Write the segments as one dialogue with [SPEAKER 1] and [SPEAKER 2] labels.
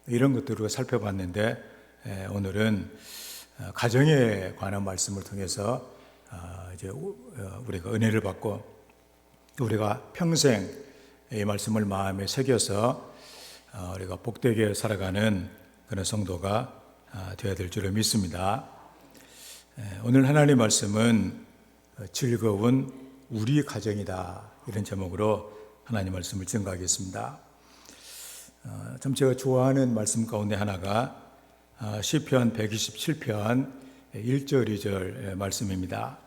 [SPEAKER 1] 이런 것들을 살펴봤는데 오늘은 가정에 관한 말씀을 통해서 이제 우리가 은혜를 받고 우리가 평생 이 말씀을 마음에 새겨서 우리가 복되게 살아가는 그런 성도가 되어야 될 줄을 믿습니다. 오늘 하나님 말씀은 즐거운 우리 가정이다, 이런 제목으로 하나님 말씀을 증거하겠습니다. 참 제가 좋아하는 말씀 가운데 하나가 시편 127편 1절 2절 말씀입니다.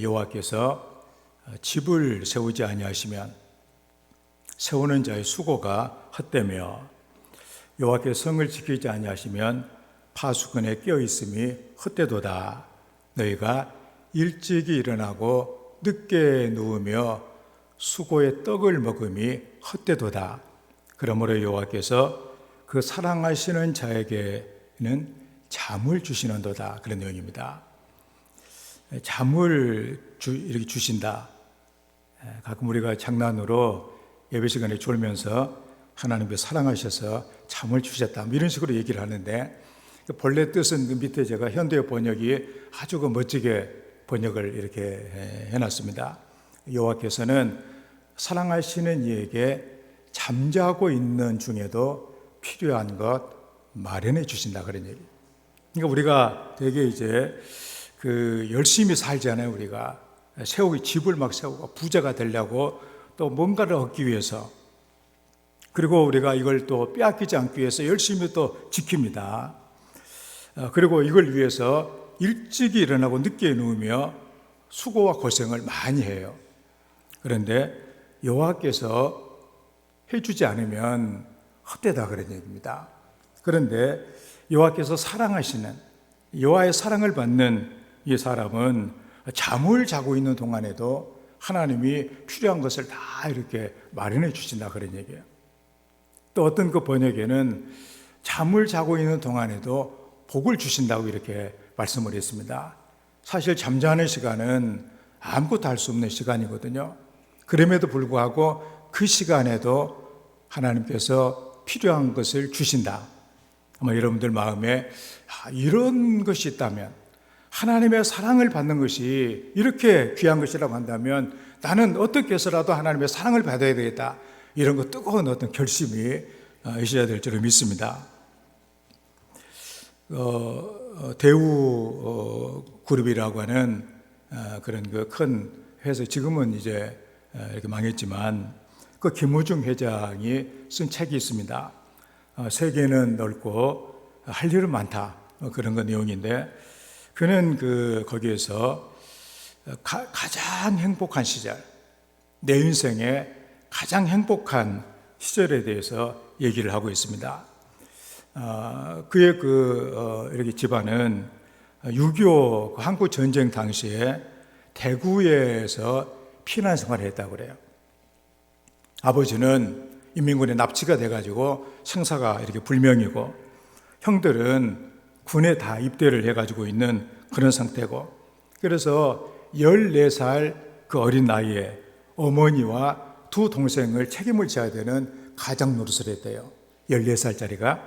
[SPEAKER 1] 여호와께서 집을 세우지 아니하시면 세우는 자의 수고가 헛되며 여호와께서 성을 지키지 아니하시면 파수꾼에 끼어 있음이 헛되도다. 너희가 일찍이 일어나고 늦게 누우며 수고의 떡을 먹음이 헛되도다. 그러므로 여호와께서 그 사랑하시는 자에게는 잠을 주시는도다. 그런 내용입니다. 잠을 이렇게 주신다. 가끔 우리가 장난으로 예배 시간에 졸면서 하나님께서 사랑하셔서 잠을 주셨다, 이런 식으로 얘기를 하는데, 본래 뜻은 밑에 제가 현대 번역이 아주 멋지게 번역을 이렇게 해놨습니다. 여호와께서는 사랑하시는 이에게 잠자고 있는 중에도 필요한 것 마련해 주신다, 그런 얘기. 그러니까 우리가 되게 이제 열심히 살잖아요. 우리가 집을 막 세우고 부자가 되려고 또 뭔가를 얻기 위해서, 그리고 우리가 이걸 또 빼앗기지 않기 위해서 열심히 또 지킵니다. 그리고 이걸 위해서 일찍이 일어나고 늦게 누우며 수고와 고생을 많이 해요. 그런데 여호와께서 해주지 않으면 헛되다, 그런 얘기입니다. 그런데 여호와께서 사랑하시는, 여호와의 사랑을 받는 이 사람은 잠을 자고 있는 동안에도 하나님이 필요한 것을 다 이렇게 마련해 주신다, 그런 얘기예요. 또 어떤 그 번역에는 잠을 자고 있는 동안에도 복을 주신다고 이렇게 말씀을 했습니다. 사실 잠자는 시간은 아무것도 할 수 없는 시간이거든요. 그럼에도 불구하고 그 시간에도 하나님께서 필요한 것을 주신다. 아마 여러분들 마음에 이런 것이 있다면, 하나님의 사랑을 받는 것이 이렇게 귀한 것이라고 한다면 나는 어떻게 해서라도 하나님의 사랑을 받아야 되겠다, 이런 거 뜨거운 어떤 결심이 있어야 될 줄을 믿습니다. 대우 그룹이라고 하는 그런 그 큰 회사, 지금은 이제 이렇게 망했지만, 그 김우중 회장이 쓴 책이 있습니다. 세계는 넓고 할 일은 많다, 그런 거 내용인데, 그는 거기에서 가장 행복한 시절, 내 인생의 가장 행복한 시절에 대해서 얘기를 하고 있습니다. 그의 이렇게 집안은 6.25 한국 전쟁 당시에 대구에서 피난 생활을 했다고 그래요. 아버지는 인민군에 납치가 돼가지고 생사가 이렇게 불명이고, 형들은 군에 다 입대를 해가지고 있는 그런 상태고, 그래서 14살 그 어린 나이에 어머니와 두 동생을 책임을 져야 되는 가장 노릇을 했대요. 14살짜리가.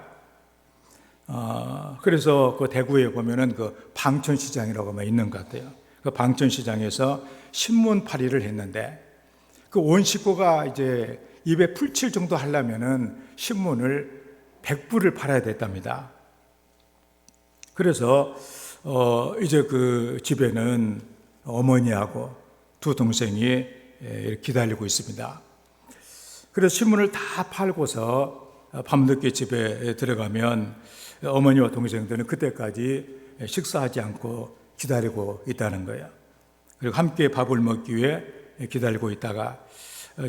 [SPEAKER 1] 그래서 그 대구에 보면은 그 방천시장이라고 있는 것 같아요. 그 방천시장에서 신문팔이를 했는데, 그 온 식구가 이제 입에 풀칠 정도 하려면은 신문을 100부를 팔아야 됐답니다. 그래서 이제 그 집에는 어머니하고 두 동생이 기다리고 있습니다. 그래서 신문을 다 팔고서 밤늦게 집에 들어가면 어머니와 동생들은 그때까지 식사하지 않고 기다리고 있다는 거예요. 그리고 함께 밥을 먹기 위해 기다리고 있다가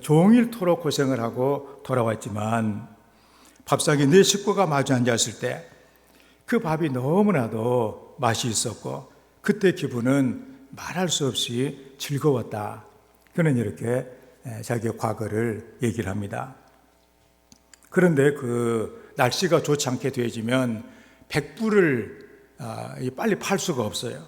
[SPEAKER 1] 종일토록 고생을 하고 돌아왔지만, 밥상에 네 식구가 마주 앉았을 때 그 밥이 너무나도 맛이 있었고, 그때 기분은 말할 수 없이 즐거웠다. 그는 이렇게 자기의 과거를 얘기를 합니다. 그런데 그 날씨가 좋지 않게 되어지면 100부를 빨리 팔 수가 없어요.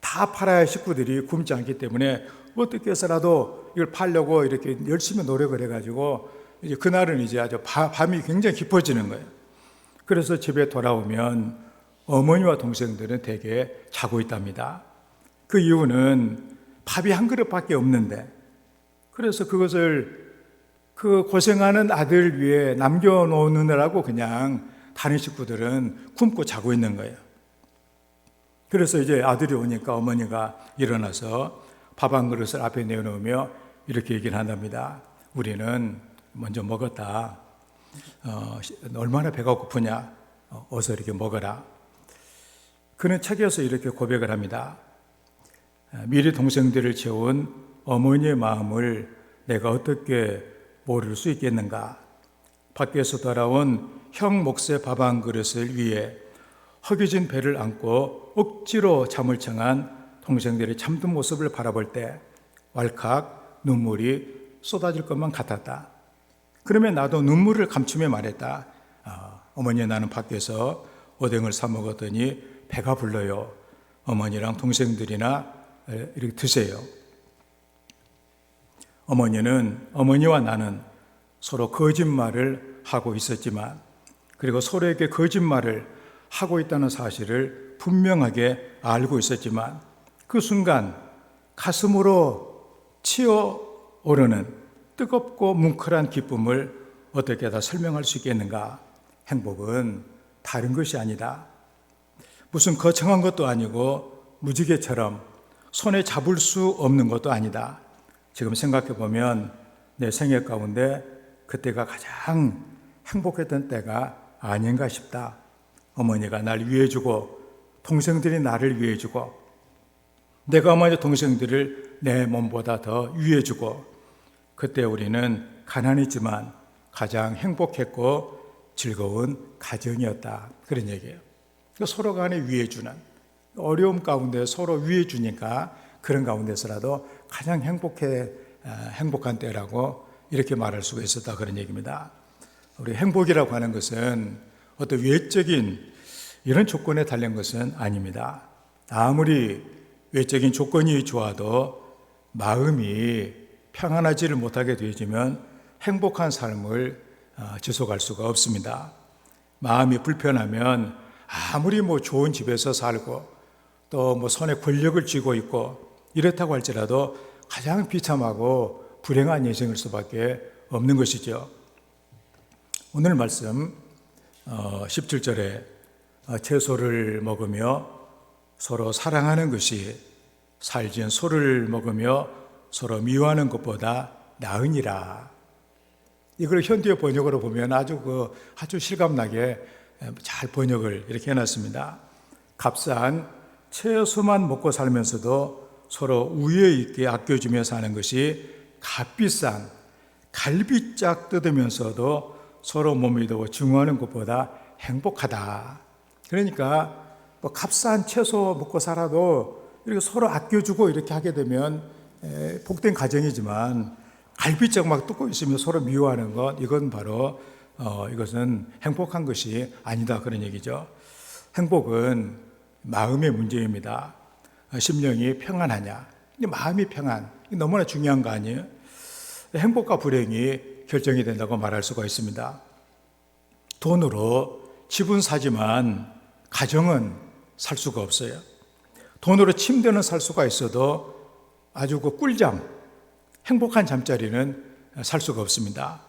[SPEAKER 1] 다 팔아야 식구들이 굶지 않기 때문에 어떻게 해서라도 이걸 팔려고 이렇게 열심히 노력을 해가지고, 이제 그날은 이제 아주 밤이 굉장히 깊어지는 거예요. 그래서 집에 돌아오면 어머니와 동생들은 대개 자고 있답니다. 그 이유는 밥이 한 그릇밖에 없는데, 그래서 그것을 그 고생하는 아들 위에 남겨놓느라고 그냥 다른 식구들은 굶고 자고 있는 거예요. 그래서 이제 아들이 오니까 어머니가 일어나서 밥 한 그릇을 앞에 내놓으며 이렇게 얘기를 한답니다. 우리는 먼저 먹었다. 얼마나 배가 고프냐. 어서 이렇게 먹어라. 그는 책에서 이렇게 고백을 합니다. 미리 동생들을 채운 어머니의 마음을 내가 어떻게 모를 수 있겠는가. 밖에서 돌아온 형 몫의 밥 한 그릇을 위해 허기진 배를 안고 억지로 잠을 청한 동생들의 참든 모습을 바라볼 때 왈칵 눈물이 쏟아질 것만 같았다. 그러면 나도 눈물을 감추며 말했다. 어머니, 나는 밖에서 오뎅을 사 먹었더니 배가 불러요. 어머니랑 동생들이나 이렇게 드세요. 어머니와 나는 서로 거짓말을 하고 있었지만, 그리고 서로에게 거짓말을 하고 있다는 사실을 분명하게 알고 있었지만, 그 순간 가슴으로 치어오르는 뜨겁고 뭉클한 기쁨을 어떻게 다 설명할 수 있겠는가? 행복은 다른 것이 아니다. 무슨 거창한 것도 아니고 무지개처럼 손에 잡을 수 없는 것도 아니다. 지금 생각해 보면 내 생애 가운데 그때가 가장 행복했던 때가 아닌가 싶다. 어머니가 날 위해주고 동생들이 나를 위해주고 내가 어머니 동생들을 내 몸보다 더 위해주고, 그때 우리는 가난했지만 가장 행복했고 즐거운 가정이었다. 그런 얘기예요. 서로 간에 위해주는, 어려움 가운데 서로 위해주니까 그런 가운데서라도 가장 행복한 때라고 이렇게 말할 수가 있었다. 그런 얘기입니다. 우리 행복이라고 하는 것은 어떤 외적인 이런 조건에 달린 것은 아닙니다. 아무리 외적인 조건이 좋아도 마음이 평안하지를 못하게 되어지면 행복한 삶을 지속할 수가 없습니다. 마음이 불편하면 아무리 좋은 집에서 살고 또 손에 권력을 쥐고 있고 이렇다고 할지라도 가장 비참하고 불행한 인생일 수밖에 없는 것이죠. 오늘 말씀 17절에 채소를 먹으며 서로 사랑하는 것이 살지은 소를 먹으며 서로 미워하는 것보다 나으니라. 이걸 현대 번역으로 보면 아주 실감나게 잘 번역을 이렇게 해놨습니다. 값싼 채소만 먹고 살면서도 서로 우애 있게 아껴주며 사는 것이 값비싼 갈비짝 뜯으면서도 서로 못 믿어 증오하는 것보다 행복하다. 그러니까 값싼 채소 먹고 살아도 이렇게 서로 아껴주고 이렇게 하게 되면 복된 가정이지만, 갈비짝 막 뜯고 있으면 서로 미워하는 것, 이건 바로 이것은 행복한 것이 아니다. 그런 얘기죠. 행복은 마음의 문제입니다. 심령이 평안하냐, 마음이 평안, 너무나 중요한 거 아니에요? 행복과 불행이 결정이 된다고 말할 수가 있습니다. 돈으로 집은 사지만 가정은 살 수가 없어요. 돈으로 침대는 살 수가 있어도 아주 꿀잠, 행복한 잠자리는 살 수가 없습니다.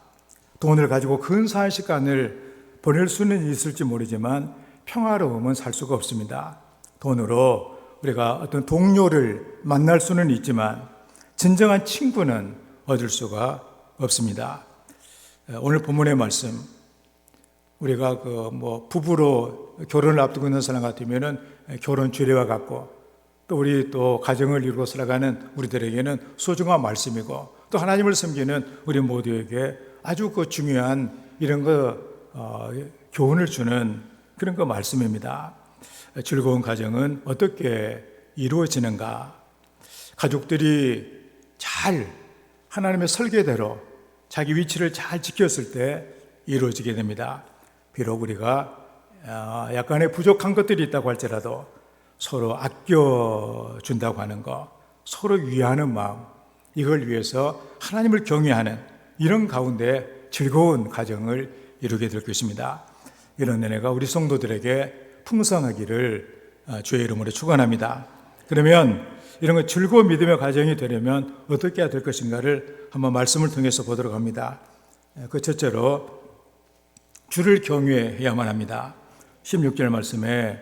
[SPEAKER 1] 돈을 가지고 근사한 시간을 보낼 수는 있을지 모르지만 평화로움은 살 수가 없습니다. 돈으로 우리가 어떤 동료를 만날 수는 있지만 진정한 친구는 얻을 수가 없습니다. 오늘 본문의 말씀, 우리가 부부로 결혼을 앞두고 있는 사람 같으면은 결혼 주례와 같고, 또 우리 또 가정을 이루고 살아가는 우리들에게는 소중한 말씀이고, 또 하나님을 섬기는 우리 모두에게 아주 중요한 이런 교훈을 주는 그런 말씀입니다. 즐거운 가정은 어떻게 이루어지는가? 가족들이 잘 하나님의 설계대로 자기 위치를 잘 지켰을 때 이루어지게 됩니다. 비록 우리가 약간의 부족한 것들이 있다고 할지라도 서로 아껴준다고 하는 것, 서로 위하는 마음, 이걸 위해서 하나님을 경외하는 이런 가운데 즐거운 가정을 이루게 될 것입니다. 이런 은혜가 우리 성도들에게 풍성하기를 주의 이름으로 축원합니다. 그러면 이런 거 즐거운 믿음의 과정이 되려면 어떻게 해야 될 것인가를 한번 말씀을 통해서 보도록 합니다. 그 첫째로 주를 경외해야만 합니다. 16절 말씀에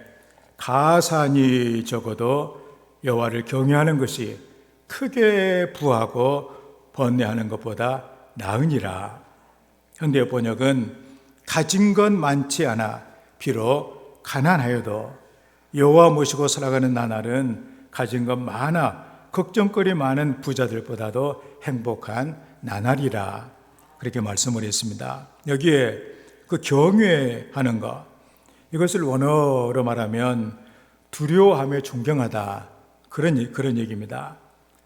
[SPEAKER 1] 가산이 적어도 여호와를 경외하는 것이 크게 부하고 번뇌하는 것보다 나으니라. 현대 번역은 가진 것 많지 않아 비록 가난하여도 여호와 모시고 살아가는 나날은 가진 것 많아 걱정거리 많은 부자들보다도 행복한 나날이라. 그렇게 말씀을 했습니다. 여기에 그 경외하는 것, 이것을 원어로 말하면 두려워하며 존경하다, 그런 얘기입니다.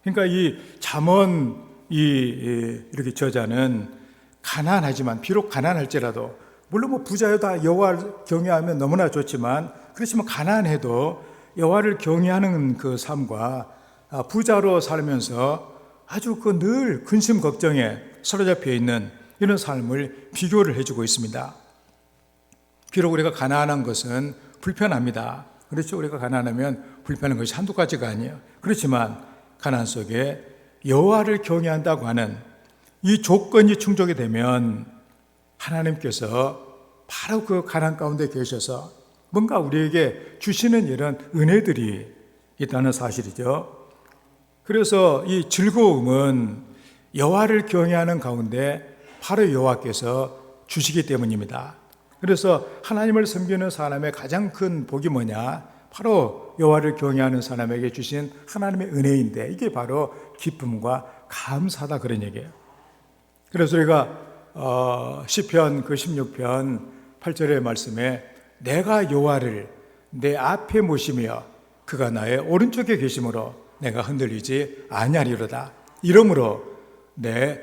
[SPEAKER 1] 그러니까 이 잠언 이렇게 저자는 가난하지만, 비록 가난할지라도, 물론 뭐 부자여도 여호와를 경외하면 너무나 좋지만, 그렇지만 가난해도 여호와를 경외하는 그 삶과 부자로 살면서 아주 그 늘 근심 걱정에 사로잡혀 있는 이런 삶을 비교를 해주고 있습니다. 비록 우리가 가난한 것은 불편합니다. 그렇죠. 우리가 가난하면 불편한 것이 한두 가지가 아니에요. 그렇지만 가난 속에 여호와를 경외한다고 하는 이 조건이 충족이 되면 하나님께서 바로 그 가난 가운데 계셔서 뭔가 우리에게 주시는 이런 은혜들이 있다는 사실이죠. 그래서 이 즐거움은 여호와를 경외하는 가운데 바로 여호와께서 주시기 때문입니다. 그래서 하나님을 섬기는 사람의 가장 큰 복이 뭐냐? 바로 여호와를 경외하는 사람에게 주신 하나님의 은혜인데, 이게 바로 기쁨과 감사다, 그런 얘기예요. 그래서 우리가 시편 그 16편 8절의 말씀에 내가 여호와를 내 앞에 모시며 그가 나의 오른쪽에 계심으로 내가 흔들리지 아니하리로다. 이러므로 내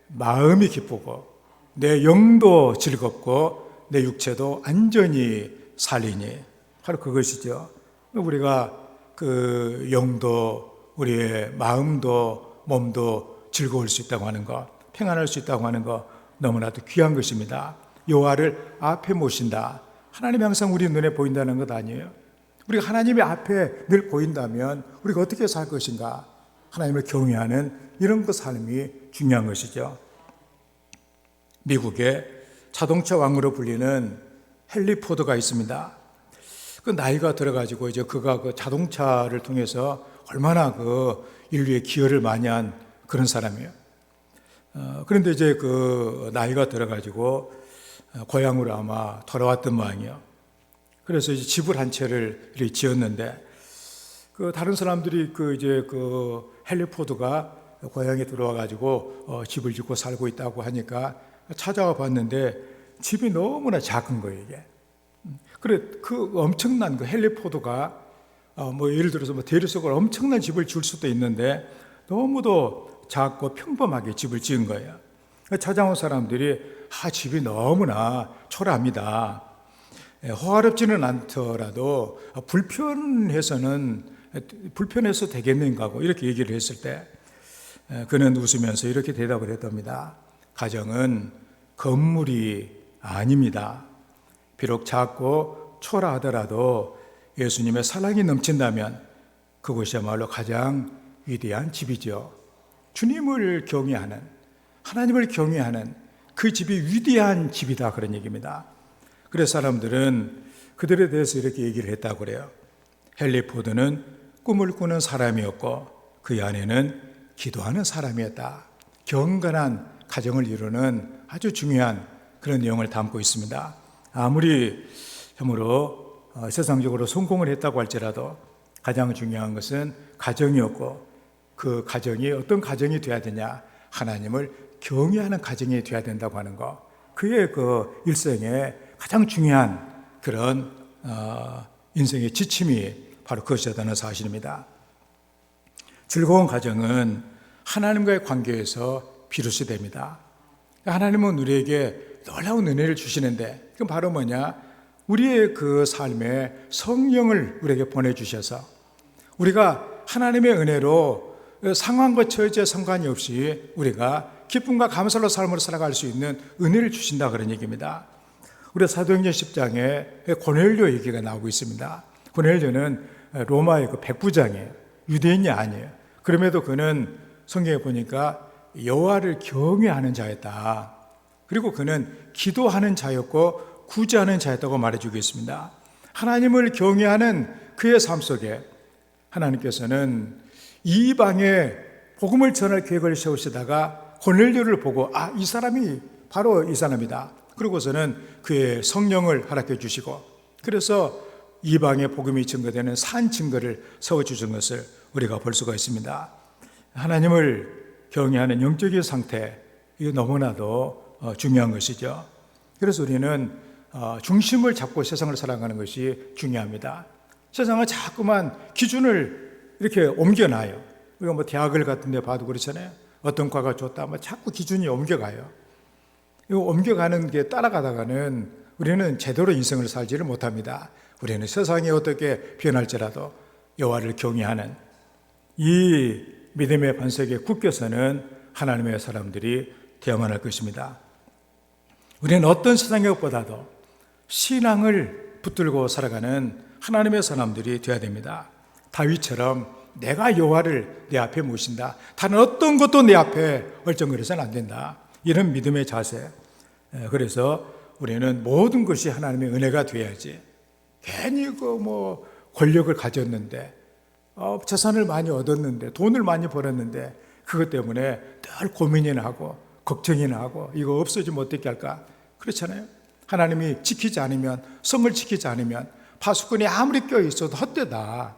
[SPEAKER 1] 마음이 기쁘고 내 영도 즐겁고 내 육체도 안전히 살리니, 바로 그것이죠. 우리가 그 영도, 우리의 마음도 몸도 즐거울 수 있다고 하는 것, 평안할 수 있다고 하는 것, 너무나도 귀한 것입니다. 여호와를 앞에 모신다. 하나님이 항상 우리 눈에 보인다는 것 아니에요? 우리가 하나님의 앞에 늘 보인다면 우리가 어떻게 살 것인가? 하나님을 경외하는 이런 그 삶이 중요한 것이죠. 미국의 자동차 왕으로 불리는 헨리 포드가 있습니다. 그 나이가 들어가지고 이제 그가 그 자동차를 통해서 얼마나 그 인류에 기여를 많이 한 그런 사람이에요. 그런데 이제 그 나이가 들어가지고 고향으로 아마 돌아왔던 모양이에요. 그래서 이제 집을 한 채를 이렇게 지었는데, 그 다른 사람들이 그 이제 그 헨리 포드가 고향에 들어와가지고 집을 짓고 살고 있다고 하니까 찾아와 봤는데 집이 너무나 작은 거예요, 이게. 그래, 그 엄청난 그 헨리 포드가 뭐 예를 들어서 뭐 대리석으로 엄청난 집을 지을 수도 있는데 너무도 작고 평범하게 집을 지은 거예요. 찾아온 사람들이 집이 너무나 초라합니다. 호화롭지는 않더라도 불편해서 되겠는가 하고 이렇게 얘기를 했을 때 그는 웃으면서 이렇게 대답을 했답니다. 가정은 건물이 아닙니다. 비록 작고 초라하더라도 예수님의 사랑이 넘친다면 그것이야말로 가장 위대한 집이죠. 주님을 경외하는, 하나님을 경외하는 그 집이 위대한 집이다, 그런 얘기입니다. 그래서 사람들은 그들에 대해서 이렇게 얘기를 했다고 그래요. 헨리 포드는 꿈을 꾸는 사람이었고 그 안에는 기도하는 사람이었다. 경건한 가정을 이루는 아주 중요한 그런 내용을 담고 있습니다. 아무리 참으로 세상적으로 성공을 했다고 할지라도 가장 중요한 것은 가정이었고, 그 가정이 어떤 가정이 돼야 되냐? 하나님을 경외하는 가정이 돼야 된다고 하는 것. 그의 그 일생에 가장 중요한 그런 인생의 지침이 바로 그것이라는 사실입니다. 즐거운 가정은 하나님과의 관계에서 비롯이 됩니다. 하나님은 우리에게 놀라운 은혜를 주시는데, 그건 바로 뭐냐? 우리의 그 삶에 성령을 우리에게 보내주셔서 우리가 하나님의 은혜로 상황과 처지에 상관이 없이 우리가 기쁨과 감사로 삶을 살아갈 수 있는 은혜를 주신다, 그런 얘기입니다. 우리 사도행전 10장에 고넬료 얘기가 나오고 있습니다. 고넬료는 로마의 그 백부장이에요. 유대인이 아니에요. 그럼에도 그는 성경에 보니까 여호와를 경외하는 자였다. 그리고 그는 기도하는 자였고 구제하는 자였다고 말해주고 있습니다. 하나님을 경외하는 그의 삶 속에 하나님께서는 이방에 복음을 전할 계획을 세우시다가 고넬료를 보고 이 사람이 바로 이 사람이다. 그러고서는 그의 성령을 허락해 주시고 그래서 이방의 복음이 증거되는 산 증거를 세워주신 것을 우리가 볼 수가 있습니다. 하나님을 경외하는 영적인 상태, 이거 너무나도 중요한 것이죠. 그래서 우리는 중심을 잡고 세상을 살아가는 것이 중요합니다. 세상은 자꾸만 기준을 이렇게 옮겨놔요. 우리가 뭐 대학을 같은 데 봐도 그렇잖아요. 어떤 과가 좋다, 자꾸 기준이 옮겨가요. 이거 옮겨가는 게 따라가다가는 우리는 제대로 인생을 살지를 못합니다. 우리는 세상이 어떻게 변할지라도 여호와를 경외하는 이 믿음의 반석에 굳게서는 하나님의 사람들이 되어야만 할 것입니다. 우리는 어떤 세상의 것보다도 신앙을 붙들고 살아가는 하나님의 사람들이 되어야 됩니다. 다윗처럼 내가 여호와를 내 앞에 모신다. 다른 어떤 것도 내 앞에 얼쩡거려서는 안 된다. 이런 믿음의 자세. 그래서 우리는 모든 것이 하나님의 은혜가 되어야지. 괜히 권력을 가졌는데, 재산을 많이 얻었는데, 돈을 많이 벌었는데, 그것 때문에 늘 고민이나 하고, 걱정이나 하고, 이거 없어지면 어떻게 할까? 그렇잖아요. 하나님이 지키지 않으면, 성을 지키지 않으면, 파수꾼이 아무리 껴있어도 헛되다.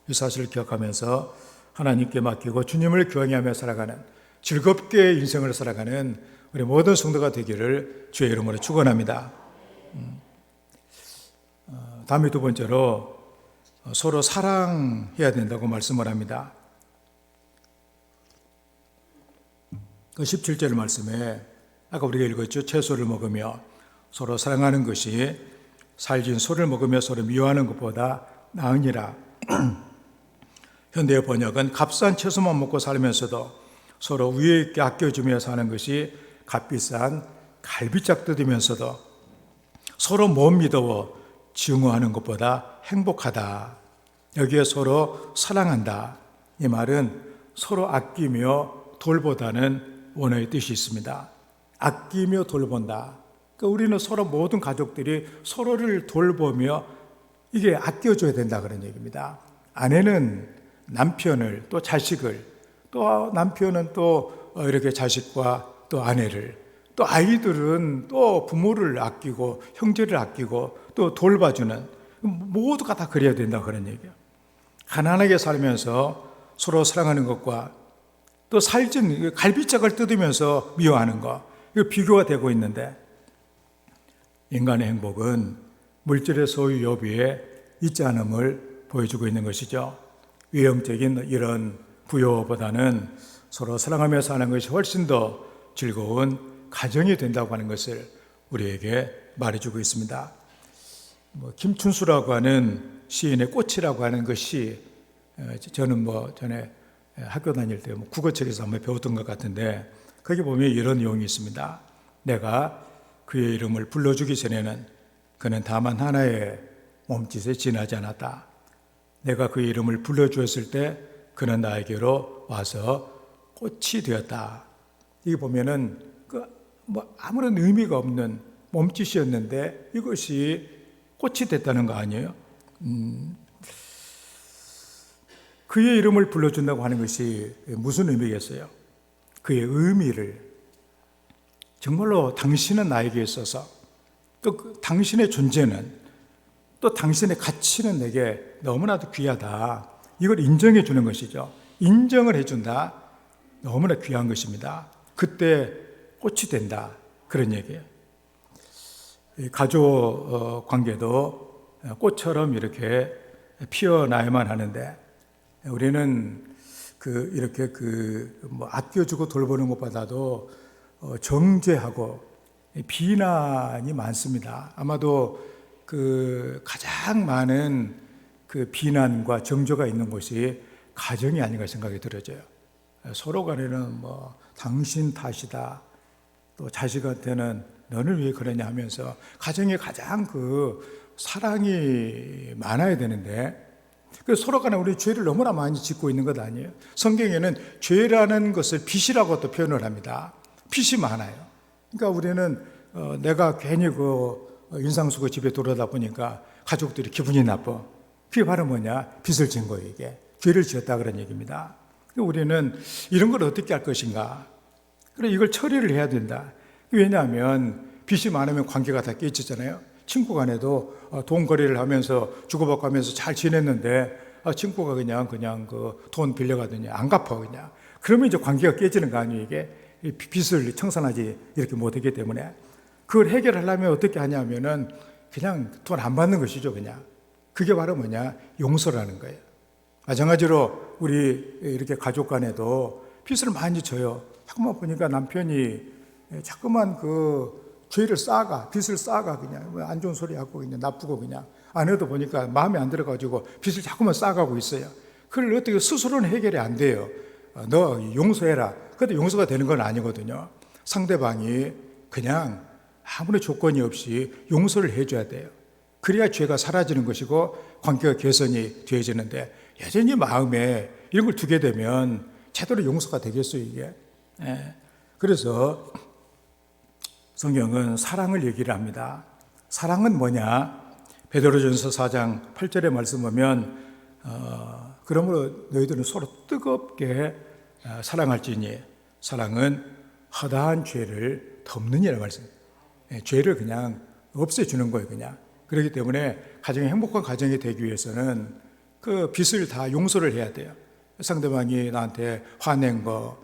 [SPEAKER 1] 이 사실을 기억하면서 하나님께 맡기고 주님을 경외하며 살아가는 즐겁게 인생을 살아가는 우리 모든 성도가 되기를 주의 이름으로 축원합니다. 다음에 두 번째로 서로 사랑해야 된다고 말씀을 합니다. 그 17절 말씀에 아까 우리가 읽었죠. 채소를 먹으며 서로 사랑하는 것이 살진 소를 먹으며 서로 미워하는 것보다 나으니라. 현대의 번역은 값싼 채소만 먹고 살면서도 서로 위에 있게 아껴주며 사는 것이 값비싼 갈비짝 뜯으면서도 서로 못 믿어 증오하는 것보다 행복하다. 여기에 서로 사랑한다. 이 말은 서로 아끼며 돌보다는 원어의 뜻이 있습니다. 아끼며 돌본다. 그러니까 우리는 서로 모든 가족들이 서로를 돌보며 이게 아껴줘야 된다 그런 얘기입니다. 아내는 남편을 또 자식을 또 남편은 또 이렇게 자식과 또 아내를 또 아이들은 또 부모를 아끼고 형제를 아끼고 또 돌봐주는 모두가 다 그래야 된다 그런 얘기예요. 가난하게 살면서 서로 사랑하는 것과 또 살찐 갈비짝을 뜯으면서 미워하는 것 이거 비교가 되고 있는데 인간의 행복은 물질의 소유 여부에 있지 않음을 보여주고 있는 것이죠. 외형적인 이런 부여보다는 서로 사랑하며 사는 것이 훨씬 더 즐거운 가정이 된다고 하는 것을 우리에게 말해주고 있습니다. 김춘수라고 하는 시인의 꽃이라고 하는 것이 저는 전에 학교 다닐 때 국어책에서 한번 배웠던 것 같은데 거기 보면 이런 내용이 있습니다. 내가 그의 이름을 불러주기 전에는 그는 다만 하나의 몸짓에 지나지 않았다. 내가 그의 이름을 불러주었을 때 그는 나에게로 와서 꽃이 되었다. 이게 보면은 아무런 의미가 없는 몸짓이었는데 이것이 꽃이 됐다는 거 아니에요? 그의 이름을 불러준다고 하는 것이 무슨 의미겠어요? 그의 의미를 정말로 당신은 나에게 있어서 또 당신의 존재는 또 당신의 가치는 내게 너무나도 귀하다. 이걸 인정해 주는 것이죠. 인정을 해준다. 너무나 귀한 것입니다. 그때 꽃이 된다. 그런 얘기예요. 가족 관계도 꽃처럼 이렇게 피어나야만 하는데 우리는 이렇게 아껴주고 돌보는 것보다도 정죄하고 비난이 많습니다. 아마도 가장 많은 비난과 정죄가 있는 곳이 가정이 아닌가 생각이 들어져요. 서로 간에는 당신 탓이다. 또 자식한테는 너는 왜 그러냐 하면서 가정에 가장 사랑이 많아야 되는데 서로 간에 우리 죄를 너무나 많이 짓고 있는 것 아니에요? 성경에는 죄라는 것을 빚이라고 또 표현을 합니다. 빚이 많아요. 그러니까 우리는 내가 괜히 인상 쓰고 집에 돌아다 보니까 가족들이 기분이 나빠. 그게 바로 뭐냐? 빚을 진 거예요, 이게. 죄를 지었다 그런 얘기입니다. 우리는 이런 걸 어떻게 할 것인가? 그래, 이걸 처리를 해야 된다. 왜냐하면 빚이 많으면 관계가 다 깨지잖아요. 친구 간에도 돈 거래를 하면서 주고받고 하면서 잘 지냈는데 친구가 그냥 돈 빌려가더니 안 갚아 그냥. 그러면 이제 관계가 깨지는 거 아니에요, 이게. 빚을 청산하지 이렇게 못하기 때문에. 그걸 해결하려면 어떻게 하냐면은 그냥 돈 안 받는 것이죠, 그냥. 그게 바로 뭐냐? 용서라는 거예요. 마찬가지로 우리 이렇게 가족 간에도 빚을 많이 져요. 자꾸만 보니까 남편이 자꾸만 죄를 쌓아가, 빚을 쌓아가, 그냥 안 좋은 소리 하고 그냥 나쁘고 그냥 아내도 보니까 마음에 안 들어가지고 빚을 자꾸만 쌓아가고 있어요. 그걸 어떻게 스스로는 해결이 안 돼요. 너 용서해라. 그래도 용서가 되는 건 아니거든요. 상대방이 그냥 아무런 조건이 없이 용서를 해줘야 돼요. 그래야 죄가 사라지는 것이고 관계가 개선이 되어지는데 여전히 마음에 이런 걸 두게 되면 제대로 용서가 되겠어요, 이게. 그래서 성경은 사랑을 얘기를 합니다. 사랑은 뭐냐? 베드로전서 4장 8절의 말씀 보면 그러므로 너희들은 서로 뜨겁게 사랑할지니 사랑은 허다한 죄를 덮느니라 말씀입니다. 죄를 그냥 없애주는 거예요, 그냥. 그렇기 때문에 가정이 행복한 가정이 되기 위해서는 그 빚을 다 용서를 해야 돼요. 상대방이 나한테 화낸 거,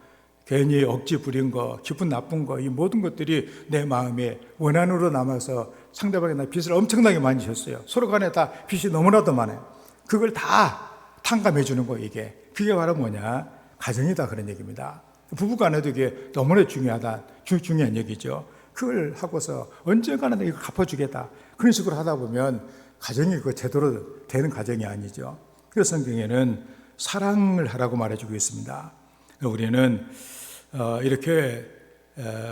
[SPEAKER 1] 괜히 억지 부린 거, 기분 나쁜 거, 이 모든 것들이 내 마음에 원한으로 남아서 상대방이 나 빚을 엄청나게 많이 졌어요. 서로 간에 다 빚이 너무나도 많아요. 그걸 다 탕감해 주는 거, 이게. 그게 바로 뭐냐? 가정이다, 그런 얘기입니다. 부부 간에도 이게 너무나 중요한 얘기죠. 그걸 하고서 언젠가는 이거 갚아주겠다. 그런 식으로 하다 보면 가정이 제대로 되는 가정이 아니죠. 그래서 성경에는 사랑을 하라고 말해주고 있습니다. 우리는 이렇게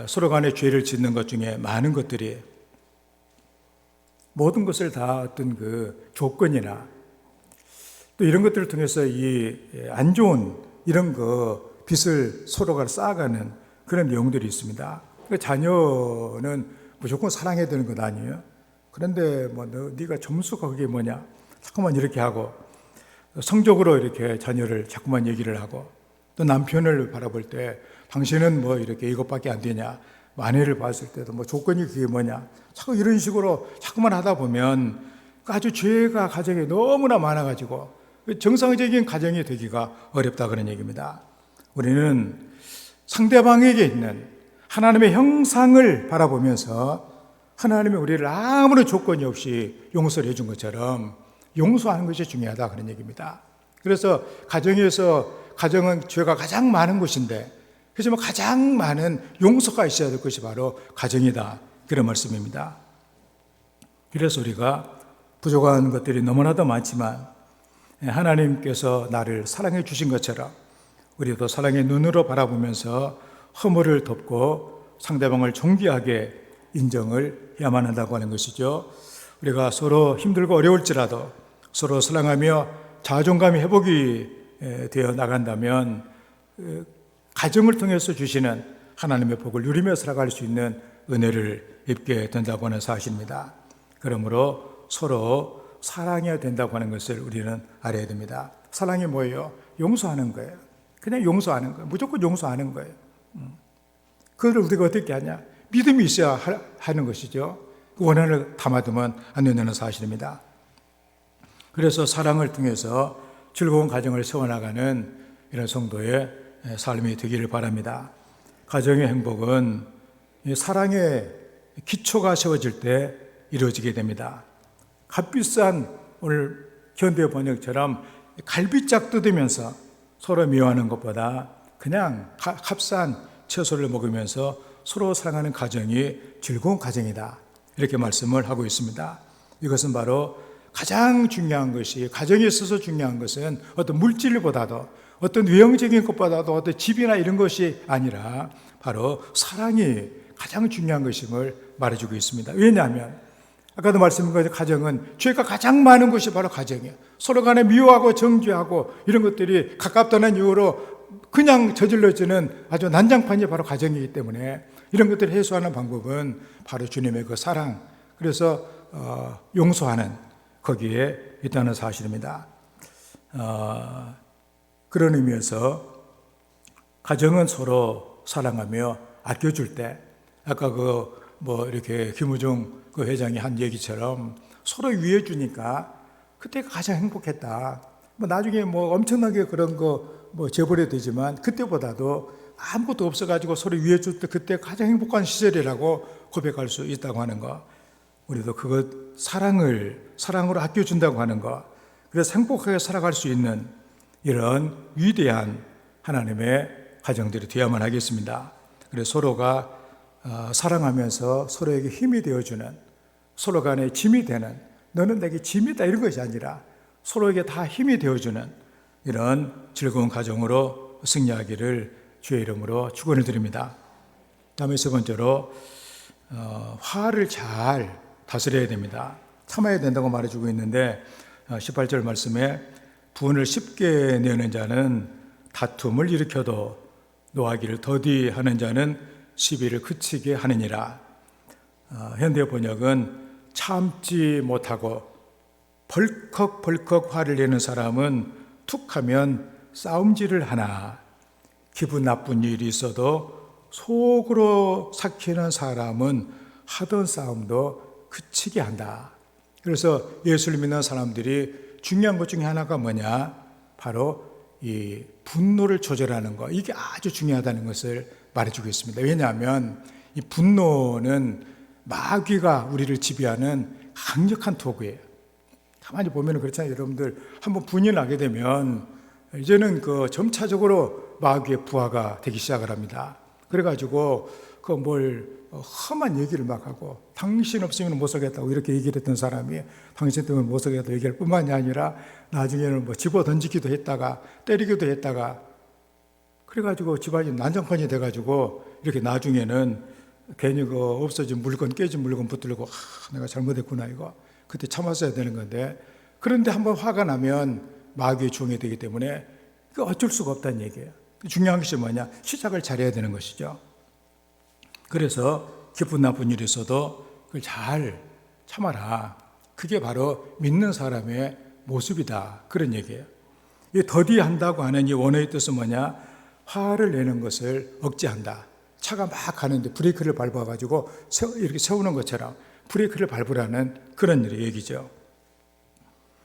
[SPEAKER 1] 서로 간에 죄를 짓는 것 중에 많은 것들이 모든 것을 다 어떤 조건이나 또 이런 것들을 통해서 이 안 좋은 이런 빚을 서로가 쌓아가는 그런 내용들이 있습니다. 자녀는 무조건 사랑해야 되는 것 아니에요? 그런데 네가 점수가 그게 뭐냐? 자꾸만 이렇게 하고 성적으로 이렇게 자녀를 자꾸만 얘기를 하고 또 남편을 바라볼 때 당신은 이렇게 이것밖에 안 되냐? 아내를 봤을 때도 조건이 그게 뭐냐? 자꾸 이런 식으로 자꾸만 하다 보면 아주 죄가 가정에 너무나 많아가지고 정상적인 가정이 되기가 어렵다 그런 얘기입니다. 우리는 상대방에게 있는 하나님의 형상을 바라보면서 하나님이 우리를 아무런 조건이 없이 용서를 해준 것처럼 용서하는 것이 중요하다 그런 얘기입니다. 그래서 가정은 죄가 가장 많은 곳인데 그렇지만 가장 많은 용서가 있어야 될 것이 바로 가정이다 그런 말씀입니다. 그래서 우리가 부족한 것들이 너무나도 많지만 하나님께서 나를 사랑해 주신 것처럼 우리도 사랑의 눈으로 바라보면서 허물을 덮고 상대방을 존귀하게 인정을 해야만 한다고 하는 것이죠. 우리가 서로 힘들고 어려울지라도 서로 사랑하며 자존감이 회복이 되어 나간다면 가정을 통해서 주시는 하나님의 복을 누리며 살아갈 수 있는 은혜를 입게 된다고 하는 사실입니다. 그러므로 서로 사랑해야 된다고 하는 것을 우리는 알아야 됩니다. 사랑이 뭐예요? 용서하는 거예요. 그냥 용서하는 거예요. 무조건 용서하는 거예요. 그걸 우리가 어떻게 하냐? 믿음이 있어야 하는 것이죠. 그 원한을 담아두면 안 된다는 사실입니다. 그래서 사랑을 통해서 즐거운 가정을 세워나가는 이런 성도의 삶이 되기를 바랍니다. 가정의 행복은 사랑의 기초가 세워질 때 이루어지게 됩니다. 값비싼 오늘 현대 번역처럼 갈비짝 뜯으면서 서로 미워하는 것보다 그냥 값싼 채소를 먹으면서 서로 사랑하는 가정이 즐거운 가정이다. 이렇게 말씀을 하고 있습니다. 이것은 바로 가장 중요한 것이 가정에 있어서 중요한 것은 어떤 물질보다도 어떤 외형적인 것보다도 어떤 집이나 이런 것이 아니라 바로 사랑이 가장 중요한 것임을 말해주고 있습니다. 왜냐하면 아까도 말씀드린 것처럼 가정은 죄가 가장 많은 곳이 바로 가정이에요. 서로 간에 미워하고 정죄하고 이런 것들이 가깝다는 이유로 그냥 저질러지는 아주 난장판이 바로 가정이기 때문에 이런 것들을 해소하는 방법은 바로 주님의 그 사랑, 그래서 용서하는 거기에 있다는 사실입니다. 그런 의미에서 가정은 서로 사랑하며 아껴줄 때, 아까 이렇게 김우중 그 회장이 한 얘기처럼 서로 위해 주니까 그때가 가장 행복했다. 나중에 엄청나게 그런 거 재벌이 되지만 그때보다도 아무것도 없어가지고 서로 위해 줄 때 그때 가장 행복한 시절이라고 고백할 수 있다고 하는 거. 우리도 그것 사랑으로 아껴준다고 하는 거. 그래서 행복하게 살아갈 수 있는 이런 위대한 하나님의 가정들이 되어야만 하겠습니다. 그래서 서로가 사랑하면서 서로에게 힘이 되어주는, 서로 간에 짐이 되는, 너는 내게 짐이다 이런 것이 아니라 서로에게 다 힘이 되어주는 이런 즐거운 가정으로 승리하기를 주의 이름으로 축원을 드립니다. 다음에 세 번째로 화를 잘 다스려야 됩니다. 참아야 된다고 말해주고 있는데 18절 말씀에 분을 쉽게 내는 자는 다툼을 일으켜도 노하기를 더디하는 자는 시비를 그치게 하느니라. 현대 번역은 참지 못하고 벌컥벌컥 화를 내는 사람은 툭하면 싸움질을 하나, 기분 나쁜 일이 있어도 속으로 삭히는 사람은 하던 싸움도 그치게 한다. 그래서 예수를 믿는 사람들이 중요한 것 중에 하나가 뭐냐? 바로 이 분노를 조절하는 것, 이게 아주 중요하다는 것을 말해주고 있습니다. 왜냐하면 이 분노는 마귀가 우리를 지배하는 강력한 도구예요. 가만히 보면 그렇잖아요. 여러분들 한번 분이 나게 되면 이제는 그 점차적으로 마귀의 부하가 되기 시작을 합니다. 그래가지고 험한 얘기를 막 하고, 당신 없으면 못 살겠다고 이렇게 얘기를 했던 사람이 당신 때문에 못 살겠다고 얘기할 뿐만이 아니라 나중에는 집어 던지기도 했다가 때리기도 했다가, 그래가지고 집안이 난장판이 돼가지고 이렇게 나중에는 괜히 없어진 물건, 깨진 물건 붙들고 내가 잘못했구나 이거 그때 참았어야 되는 건데, 그런데 한번 화가 나면 마귀의 종이 되기 때문에 어쩔 수가 없다는 얘기예요. 중요한 것이 뭐냐? 시작을 잘해야 되는 것이죠. 그래서 기쁜 나쁜 일이 있어도 그걸 잘 참아라. 그게 바로 믿는 사람의 모습이다. 그런 얘기예요. 이 더디한다고 하는 이 원어의 뜻은 뭐냐? 화를 내는 것을 억제한다. 차가 막 가는데 브레이크를 밟아가지고 이렇게 세우는 것처럼 브레이크를 밟으라는 그런 얘기죠.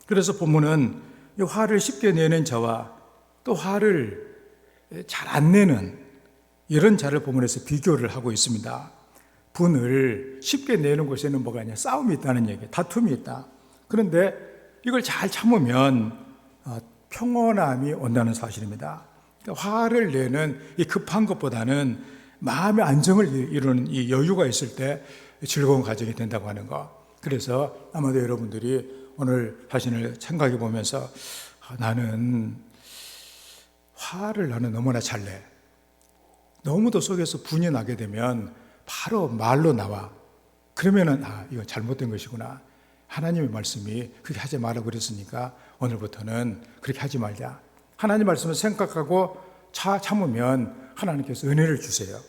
[SPEAKER 1] 그래서 본문은 이 화를 쉽게 내는 자와 또 화를 잘 안 내는 이런 자를 본문에서 비교를 하고 있습니다. 분을 쉽게 내는 곳에는 뭐가 있냐? 싸움이 있다는 얘기예요. 다툼이 있다. 그런데 이걸 잘 참으면 평온함이 온다는 사실입니다. 그러니까 화를 내는 이 급한 것보다는 마음의 안정을 이루는 이 여유가 있을 때 즐거운 가정이 된다고 하는 거. 그래서 아마도 여러분들이 오늘 자신을 생각해 보면서 나는 너무나 잘 내. 너무도 속에서 분이 나게 되면 바로 말로 나와. 그러면은 이건 잘못된 것이구나. 하나님의 말씀이 그렇게 하지 말라고 그랬으니까 오늘부터는 그렇게 하지 말자. 하나님 말씀을 생각하고 참으면 하나님께서 은혜를 주세요.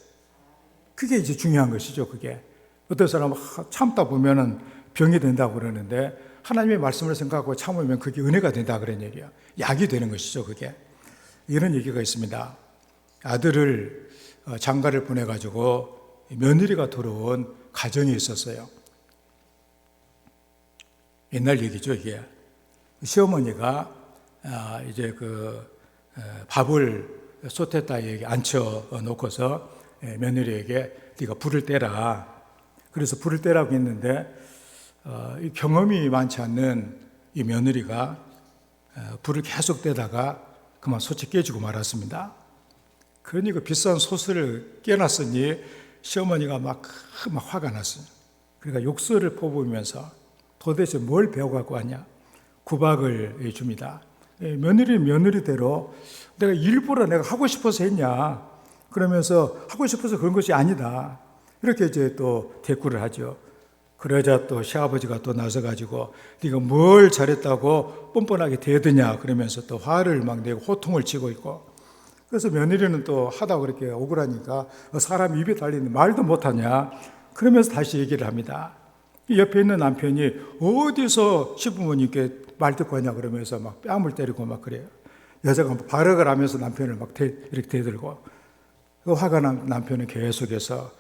[SPEAKER 1] 그게 이제 중요한 것이죠. 그게 어떤 사람은 참다 보면은 병이 된다고 그러는데 하나님의 말씀을 생각하고 참으면 그게 은혜가 된다 그런 얘기예요. 약이 되는 것이죠. 그게 이런 얘기가 있습니다. 아들을 장가를 보내가지고 며느리가 들어온 가정이 있었어요. 옛날 얘기죠. 이게 시어머니가 이제 밥을 솥에다에게 앉혀 놓고서 며느리에게 네가 불을 떼라. 그래서 불을 떼라고 했는데 경험이 많지 않는 이 며느리가 불을 계속 떼다가 그만 솥이 깨지고 말았습니다. 그러니 그 비싼 솥을 깨놨으니 시어머니가 막 화가 났어요. 그러니까 욕설을 퍼부으면서 도대체 뭘 배워갖고 왔냐? 구박을 줍니다. 며느리대로 내가 일부러 내가 하고 싶어서 했냐? 그러면서 하고 싶어서 그런 것이 아니다. 이렇게 이제 또 대꾸를 하죠. 그러자 또 시아버지가 또 나서가지고 네가 뭘 잘했다고 뻔뻔하게 대드냐 그러면서 또 화를 막 내고 호통을 치고 있고, 그래서 며느리는 또 하다 그렇게 억울하니까 사람 입에 달리는 말도 못하냐 그러면서 다시 얘기를 합니다. 옆에 있는 남편이 어디서 시부모님께 말 듣고 하냐 그러면서 막 뺨을 때리고 막 그래요. 여자가 발악을 하면서 남편을 막 이렇게 대들고, 그 화가 난 남편은 계속해서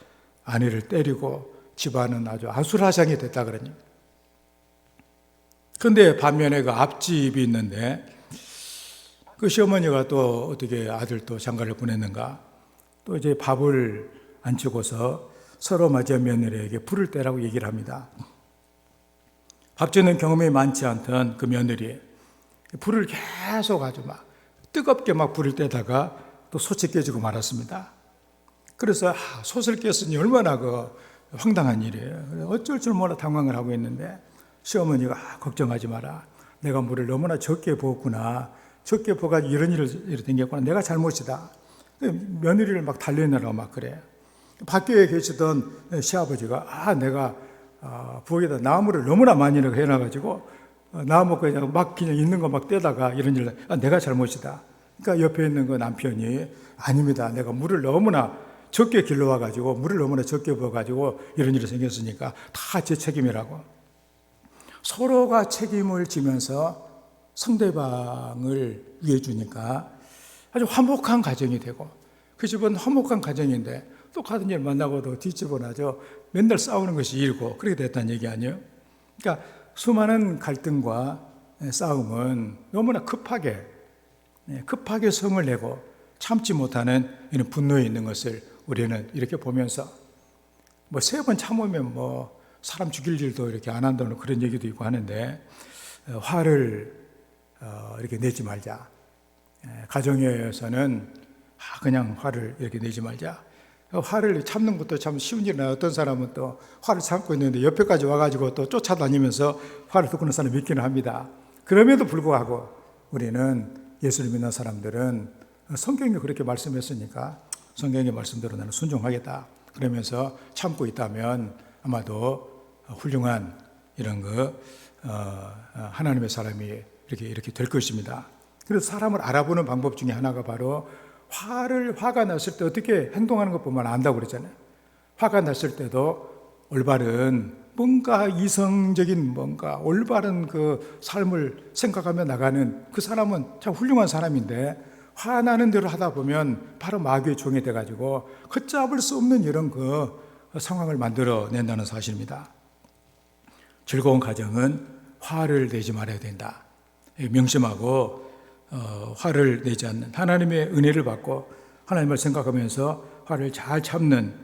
[SPEAKER 1] 아내를 때리고 집안은 아주 아수라장이 됐다 그러니. 근데 반면에 그 앞집이 있는데 그 시어머니가 또 어떻게 아들 또 장가를 보냈는가, 또 이제 밥을 안 주고서 서로 맞이한 며느리에게 불을 떼라고 얘기를 합니다. 밥 짓는 경험이 많지 않던 그 며느리, 불을 계속 아주 막 뜨겁게 막 불을 떼다가 또 솥이 깨지고 말았습니다. 그래서 솥을 깼으니 얼마나 그 황당한 일이에요. 어쩔 줄 몰라 당황을 하고 있는데 시어머니가 걱정하지 마라. 내가 물을 너무나 적게 부었구나. 적게 부어가지고 이런 일이 생겼구나. 내가 잘못이다. 며느리를 막 달래느라고 막 그래. 밖에 계시던 시아버지가 내가 부엌에다 나무를 너무나 많이 해놔가지고 나무 그냥 막 그냥 있는 거 막 떼다가 이런 일을 내가 잘못이다. 그러니까 옆에 있는 그 남편이 아닙니다. 내가 물을 너무나 적게 길러와가지고 물을 너무나 적게 부어가지고 이런 일이 생겼으니까 다 제 책임이라고. 서로가 책임을 지면서 상대방을 위해 주니까 아주 화목한 가정이 되고, 그 집은 화목한 가정인데 똑같은 일 만나고도 뒷집은 아주 맨날 싸우는 것이 일고 그렇게 됐다는 얘기 아니에요? 그러니까 수많은 갈등과 싸움은 너무나 급하게 성을 내고 참지 못하는 이런 분노에 있는 것을 우리는 이렇게 보면서, 뭐 3번 참으면 뭐 사람 죽일 일도 이렇게 안 한다는 그런 얘기도 있고 하는데, 화를 이렇게 내지 말자. 가정에서는 그냥 화를 이렇게 내지 말자. 화를 참는 것도 참 쉬운 일이나 어떤 사람은 또 화를 참고 있는데 옆에까지 와가지고 또 쫓아다니면서 화를 듣고는 사람이 있기는 합니다. 그럼에도 불구하고 우리는 예수를 믿는 사람들은 성경이 그렇게 말씀했으니까 성경의 말씀대로 나는 순종하겠다 그러면서 참고 있다면 아마도 훌륭한 이런 하나님의 사람이 이렇게 될 것입니다. 그래서 사람을 알아보는 방법 중에 하나가 바로 화가 났을 때 어떻게 행동하는 것뿐만 안다고 그랬잖아요. 화가 났을 때도 올바른 뭔가 이성적인 뭔가 올바른 그 삶을 생각하며 나가는 그 사람은 참 훌륭한 사람인데, 화나는 대로 하다 보면 바로 마귀의 종이 돼가지고 걷잡을 수 없는 이런 그 상황을 만들어낸다는 사실입니다. 즐거운 가정은 화를 내지 말아야 된다. 명심하고 화를 내지 않는, 하나님의 은혜를 받고 하나님을 생각하면서 화를 잘 참는,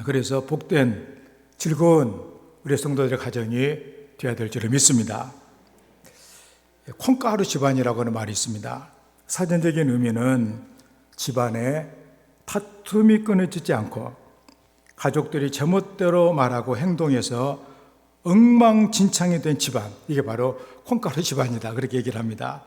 [SPEAKER 1] 그래서 복된 즐거운 우리 성도들의 가정이 되어야 될 줄을 믿습니다. 콩가루 집안이라고 하는 말이 있습니다. 사전적인 의미는 집안에 다툼이 끊어지지 않고 가족들이 제멋대로 말하고 행동해서 엉망진창이 된 집안, 이게 바로 콩가루 집안이다 그렇게 얘기를 합니다.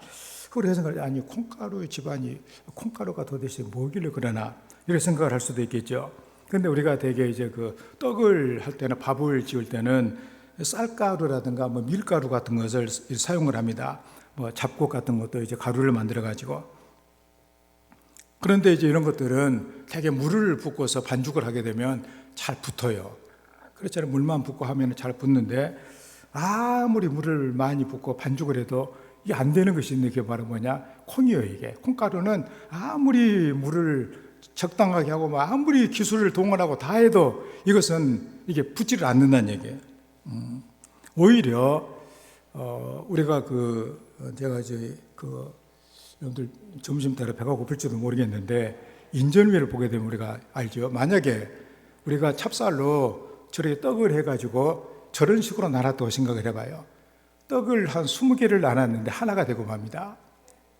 [SPEAKER 1] 그래서 생각을, 아니 콩가루 집안이 콩가루가 도대체 뭐길래 그러나 이렇게 생각을 할 수도 있겠죠. 근데 우리가 되게 이제 그 떡을 할 때나 밥을 지을 때는 쌀가루라든가 뭐 밀가루 같은 것을 사용을 합니다. 뭐 잡곡 같은 것도 이제 가루를 만들어 가지고. 그런데 이제 이런 것들은 되게 물을 붓고서 반죽을 하게 되면 잘 붙어요. 그렇잖아요. 물만 붓고 하면 잘 붙는데 아무리 물을 많이 붓고 반죽을 해도 이게 안 되는 것이 있는 게 바로 뭐냐? 콩이에요, 이게. 콩가루는 아무리 물을 적당하게 하고 아무리 기술을 동원하고 다 해도 이것은 이게 붙지를 않는다는 얘기예요. 오히려 우리가 제가 이제 여러분들 점심 때로 배가 고플지도 모르겠는데 인절미를 보게 되면 우리가 알죠. 만약에 우리가 찹쌀로 저렇게 떡을 해가지고 저런 식으로 나눴다고 생각을 해봐요. 떡을 한 20개를 나눴는데 하나가 되고 맙니다.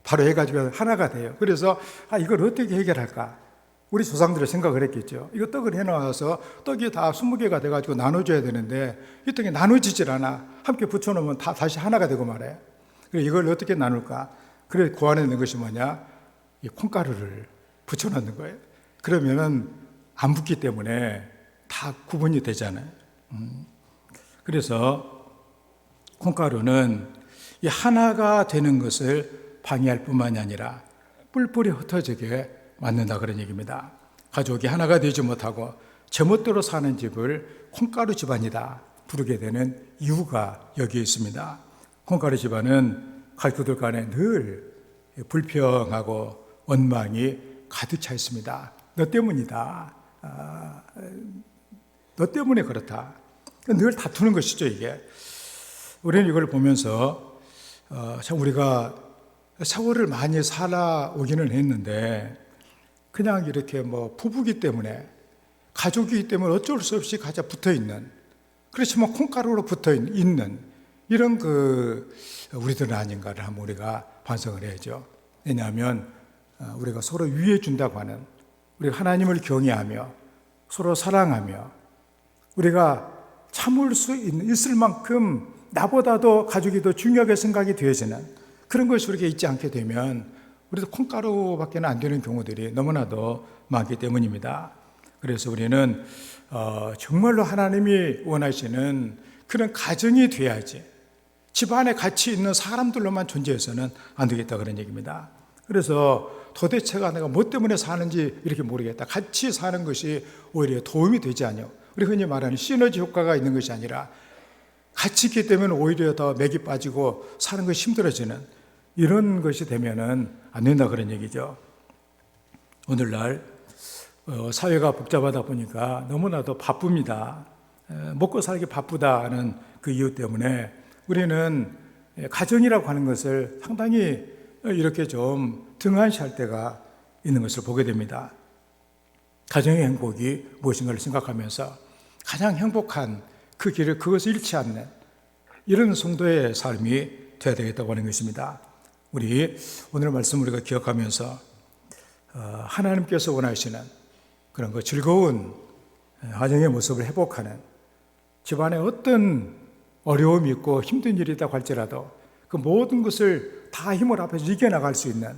[SPEAKER 1] 바로 해가지고 하나가 돼요. 그래서 이걸 어떻게 해결할까? 우리 조상들이 생각을 했겠죠. 이거 떡을 해놔서 떡이 다 20개가 돼가지고 나눠줘야 되는데 이 떡이 나눠지질 않아. 함께 붙여놓으면 다시 하나가 되고 말아요. 그래서 이걸 어떻게 나눌까? 그래 고안해낸 것이 뭐냐? 이 콩가루를 붙여놓는 거예요. 그러면은 안 붙기 때문에 다 다 구분이 되잖아요. 그래서 콩가루는 이 하나가 되는 것을 방해할 뿐만이 아니라 뿔뿔이 흩어지게 만든다 그런 얘기입니다. 가족이 하나가 되지 못하고 제멋대로 사는 집을 콩가루 집안이다 부르게 되는 이유가 여기에 있습니다. 콩가루 집안은 가족들 간에 늘 불평하고 원망이 가득 차 있습니다. 너 때문이다. 너 때문에 그렇다. 늘 다투는 것이죠, 이게. 우리는 이걸 보면서 참 우리가 세월을 많이 살아오기는 했는데 그냥 이렇게 부부기 때문에 가족이기 때문에 어쩔 수 없이 가자 붙어 있는, 그렇지만 콩가루로 붙어 있는 이런 우리들은 아닌가를 한번 우리가 반성을 해야죠. 왜냐하면 우리가 서로 위해 준다고 하는, 우리가 하나님을 경외하며 서로 사랑하며 우리가 참을 수 있을 만큼 나보다도 가족이 더 중요하게 생각이 되어지는 그런 것이 우리가 있지 않게 되면 우리도 콩가루밖에 안 되는 경우들이 너무나도 많기 때문입니다. 그래서 우리는 정말로 하나님이 원하시는 그런 가정이 돼야지, 집안에 같이 있는 사람들로만 존재해서는 안 되겠다 그런 얘기입니다. 그래서 도대체가 내가 뭐 때문에 사는지 이렇게 모르겠다. 같이 사는 것이 오히려 도움이 되지 않요. 우리 흔히 말하는 시너지 효과가 있는 것이 아니라 같이 있기 때문에 오히려 더 맥이 빠지고 사는 것이 힘들어지는 이런 것이 되면은 안 된다 그런 얘기죠. 오늘날 사회가 복잡하다 보니까 너무나도 바쁩니다. 먹고 살기 바쁘다는 그 이유 때문에 우리는 가정이라고 하는 것을 상당히 이렇게 좀 등한시할 때가 있는 것을 보게 됩니다. 가정의 행복이 무엇인가를 생각하면서 가장 행복한 그 길을 그것을 잃지 않는 이런 성도의 삶이 되어야 되겠다고 하는 것입니다. 우리 오늘 말씀 우리가 기억하면서 하나님께서 원하시는 그런 즐거운 가정의 모습을 회복하는, 집안에 어떤 어려움이 있고 힘든 일이 있다고 할지라도 그 모든 것을 다 힘을 합해서 이겨나갈 수 있는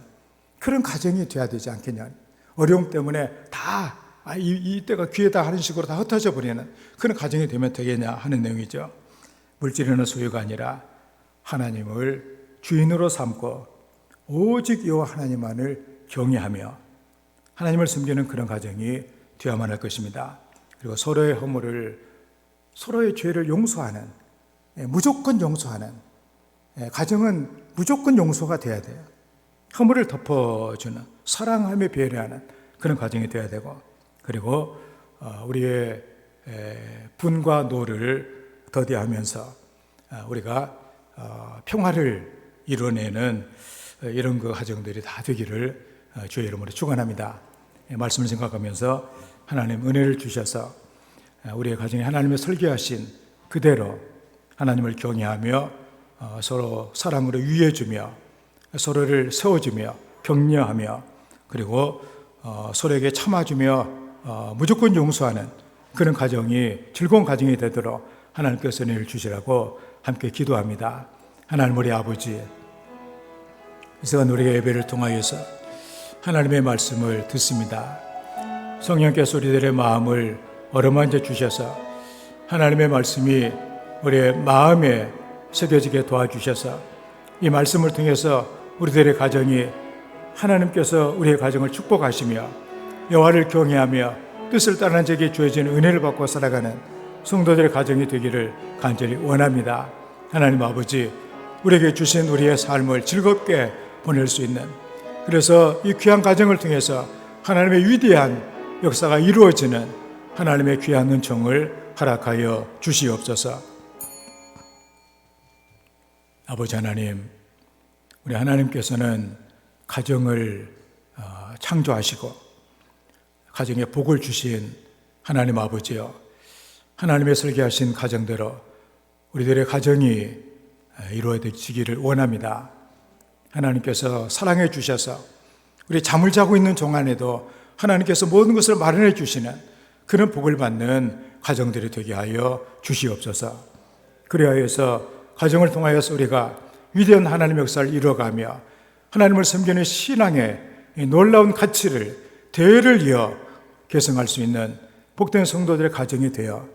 [SPEAKER 1] 그런 가정이 되어야 되지 않겠냐. 어려움 때문에 다 이때가 기회다 하는 식으로 다 흩어져 버리는 그런 가정이 되면 되겠냐 하는 내용이죠. 물질이나 소유가 아니라 하나님을 주인으로 삼고 오직 여호와 하나님만을 경외하며 하나님을 섬기는 그런 가정이 되어야만 할 것입니다. 그리고 서로의 허물을, 서로의 죄를 용서하는, 무조건 용서하는, 가정은 무조건 용서가 돼야 돼요. 허물을 덮어주는, 사랑하며 배려하는 그런 가정이 되어야 되고, 그리고 우리의 분과 노를 더디하면서 우리가 평화를 이뤄내는 이런 가정들이 다 되기를 주의 이름으로 축원합니다. 말씀을 생각하면서 하나님 은혜를 주셔서 우리의 가정에 하나님의 설계하신 그대로 하나님을 경외하며 서로 사랑으로 위해주며 서로를 세워주며 격려하며 그리고 서로에게 참아주며 무조건 용서하는 그런 가정이 즐거운 가정이 되도록 하나님께서 은혜를 주시라고 함께 기도합니다. 하나님 우리 아버지, 이 시간 우리가 예배를 통하여서 하나님의 말씀을 듣습니다. 성령께서 우리들의 마음을 어루만져 주셔서 하나님의 말씀이 우리의 마음에 새겨지게 도와주셔서 이 말씀을 통해서 우리들의 가정이 하나님께서 우리의 가정을 축복하시며 여호와를 경외하며 뜻을 따르는 자에게 주어지는 은혜를 받고 살아가는 성도들의 가정이 되기를 간절히 원합니다. 하나님 아버지, 우리에게 주신 우리의 삶을 즐겁게 보낼 수 있는, 그래서 이 귀한 가정을 통해서 하나님의 위대한 역사가 이루어지는 하나님의 귀한 은총을 허락하여 주시옵소서. 아버지 하나님, 우리 하나님께서는 가정을 창조하시고 가정에 복을 주신 하나님 아버지여, 하나님의 설계하신 가정대로 우리들의 가정이 이루어지기를 원합니다. 하나님께서 사랑해 주셔서 우리 잠을 자고 있는 동안에도 하나님께서 모든 것을 마련해 주시는 그런 복을 받는 가정들이 되게 하여 주시옵소서. 그리하여서 가정을 통하여서 우리가 위대한 하나님의 역사를 이루어가며 하나님을 섬기는 신앙의 놀라운 가치를 대를 이어 계승할 수 있는 복된 성도들의 가정이 되어